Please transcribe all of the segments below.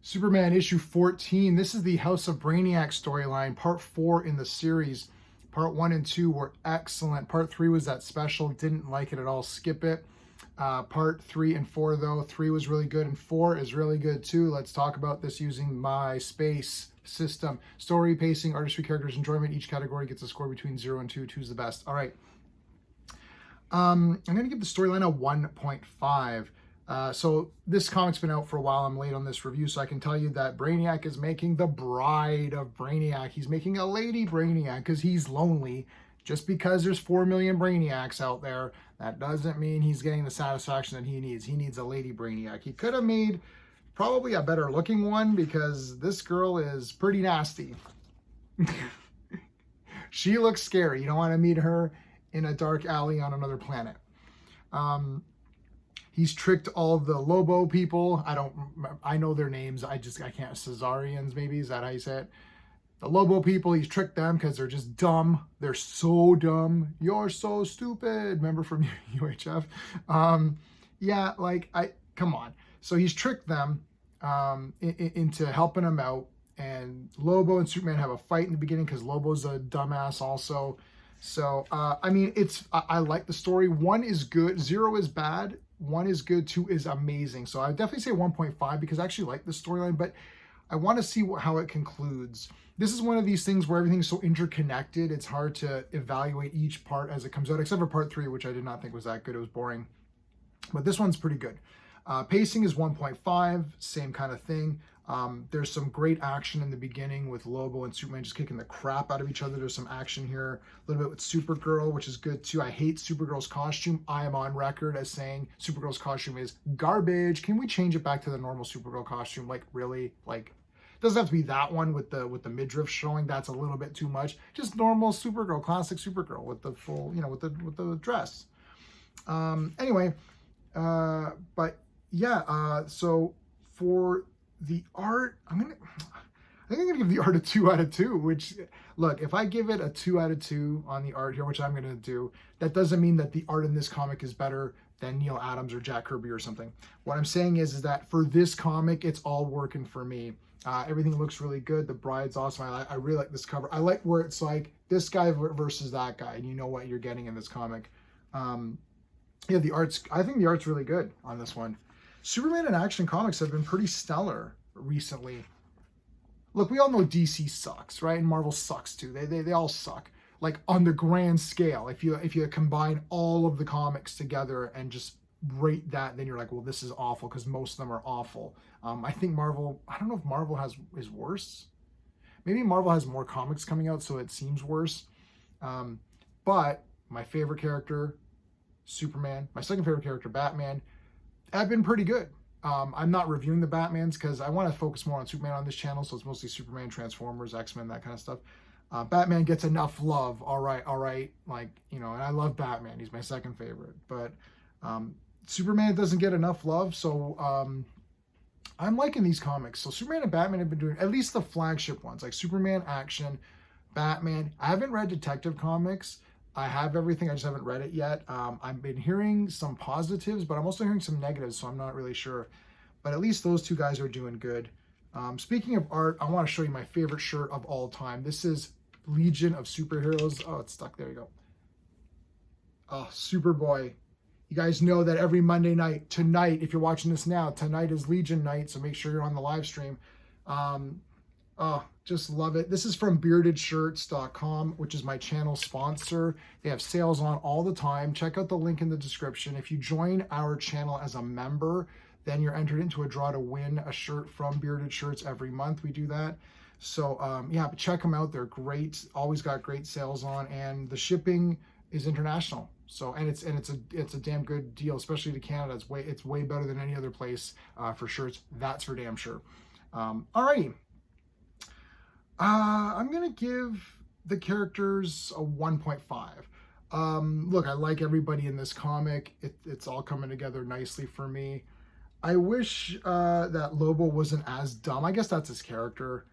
Superman issue 14. This is the House of Brainiac storyline, part 4 in the series. Part 1 and 2 were excellent. Part 3 was that special. Didn't like it at all. Skip it. Part 3 and 4, though. 3 was really good, and 4 is really good, too. Let's talk about this using my space system. Story, pacing, artistry, characters, enjoyment. Each category gets a score between 0 and 2. 2's the best. All right. I'm going to give the storyline a 1.5. So this comic's been out for a while. I'm late on this review, so I can tell you that Brainiac is making the bride of Brainiac. He's making a lady Brainiac because he's lonely. Just because there's 4 million Brainiacs out there, that doesn't mean he's getting the satisfaction that he needs. He needs a lady Brainiac. He could have made probably a better looking one because this girl is pretty nasty. She looks scary. You don't want to meet her in a dark alley on another planet. He's tricked all the Lobo people. I know their names. I can't. Caesarians, maybe. Is that how you say it? The Lobo people, he's tricked them because they're just dumb. They're so dumb. You're so stupid. Remember from UHF? Yeah, come on. So he's tricked them into helping him out. And Lobo and Superman have a fight in the beginning because Lobo's a dumbass also. So, I like the story. 1 is good. 0 is bad. 1 is good. 2 is amazing. So I would definitely say 1.5 because I actually like the storyline, but I want to see how it concludes. This is one of these things where everything's so interconnected. It's hard to evaluate each part as it comes out, except for part 3, which I did not think was that good. It was boring. But this one's pretty good. Pacing is 1.5, same kind of thing. There's some great action in the beginning with Lobo and Superman just kicking the crap out of each other. There's some action here, a little bit with Supergirl, which is good too. I hate Supergirl's costume. I am on record as saying Supergirl's costume is garbage. Can we change it back to the normal Supergirl costume? Like, really? Like, it doesn't have to be that one with the midriff showing. That's a little bit too much. Just normal Supergirl, classic Supergirl with the full, with the dress. Anyway, but yeah, so for the art, I think I'm gonna give the art a 2 out of 2, which, look, if I give it a 2 out of 2 on the art here, which I'm gonna do, that doesn't mean that the art in this comic is better than Neil Adams or Jack Kirby or something. What I'm saying is that for this comic, it's all working for me. Everything looks really good. The bride's awesome. I really like this cover. I like where it's like this guy versus that guy, and you know what you're getting in this comic. Yeah, I think the art's really good on this one. Superman and Action Comics have been pretty stellar recently. Look, we all know DC sucks, right? And Marvel sucks too. They all suck. Like on the grand scale, if you combine all of the comics together and just rate that, then you're like, well, this is awful because most of them are awful. I think Marvel. I don't know if Marvel is worse. Maybe Marvel has more comics coming out, so it seems worse. But my favorite character, Superman. My second favorite character, Batman, have been pretty good. I'm not reviewing the Batmans because I want to focus more on Superman on this channel, so it's mostly Superman, Transformers, X-Men, that kind of stuff. Batman gets enough love, all right, and I love Batman. He's my second favorite, but Superman doesn't get enough love, so I'm liking these comics. So Superman and Batman have been doing, at least the flagship ones, like Superman, Action, Batman. I haven't read Detective Comics. I have everything, I just haven't read it yet. I've been hearing some positives, but I'm also hearing some negatives, so I'm not really sure. But at least those two guys are doing good. Speaking of art, I want to show you my favorite shirt of all time. This is Legion of Superheroes. Oh, it's stuck. There you go. Oh, Superboy. You guys know that every Monday night, tonight, if you're watching this now, tonight is Legion night, so make sure you're on the live stream. Oh, just love it. This is from beardedshirts.com, which is my channel sponsor. They have sales on all the time. Check out the link in the description. If you join our channel as a member, then you're entered into a draw to win a shirt from Bearded Shirts every month. We do that. So yeah, but check them out. They're great. Always got great sales on, and the shipping is international. So it's a damn good deal, especially to Canada. It's way better than any other place for shirts. That's for damn sure. Alrighty. I'm going to give the characters a 1.5. Look, I like everybody in this comic. It's all coming together nicely for me. I wish that Lobo wasn't as dumb. I guess that's his character.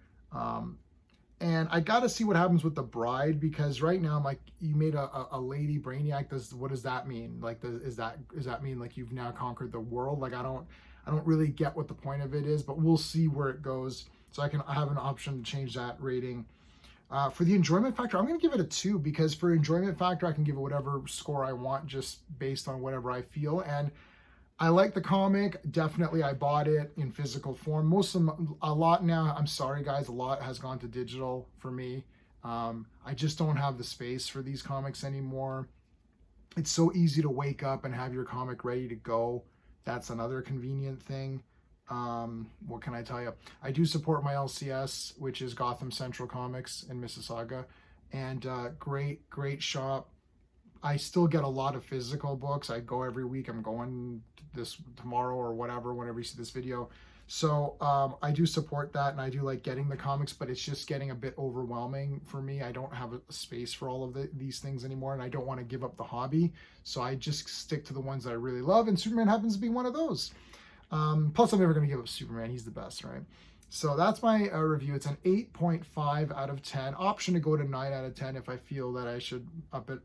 And I got to see what happens with the bride, because right now I'm like, you made a lady Brainiac. What does that mean? Like, does that mean like you've now conquered the world? Like, I don't I don't really get what the point of it is, but we'll see where it goes. So I have an option to change that rating. For the enjoyment factor, I'm going to give it a 2 because for enjoyment factor, I can give it whatever score I want just based on whatever I feel. And I like the comic. Definitely, I bought it in physical form. A lot now, I'm sorry guys, a lot has gone to digital for me. I just don't have the space for these comics anymore. It's so easy to wake up and have your comic ready to go. That's another convenient thing. What can I tell you? I do support my LCS, which is Gotham Central Comics in Mississauga, and great shop. I still get a lot of physical books. I go every week. I'm going this tomorrow or whatever, whenever you see this video. So I do support that, and I do like getting the comics, but it's just getting a bit overwhelming for me. I don't have a space for all of these things anymore, and I don't want to give up the hobby. So I just stick to the ones that I really love, and Superman happens to be one of those. Plus, I'm never going to give up Superman. He's the best, right? So that's my review. It's an 8.5 out of 10. Option to go to 9 out of 10 if I feel that I should up it.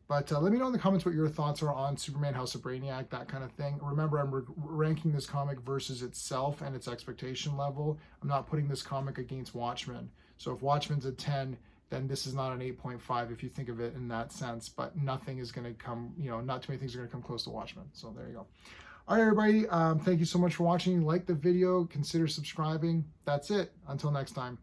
But let me know in the comments what your thoughts are on Superman, House of Brainiac, that kind of thing. Remember, I'm ranking this comic versus itself and its expectation level. I'm not putting this comic against Watchmen. So if Watchmen's a 10, then this is not an 8.5 if you think of it in that sense. But nothing is going to come, not too many things are going to come close to Watchmen. So there you go. All right, everybody. Thank you so much for watching. Like the video. Consider subscribing. That's it. Until next time.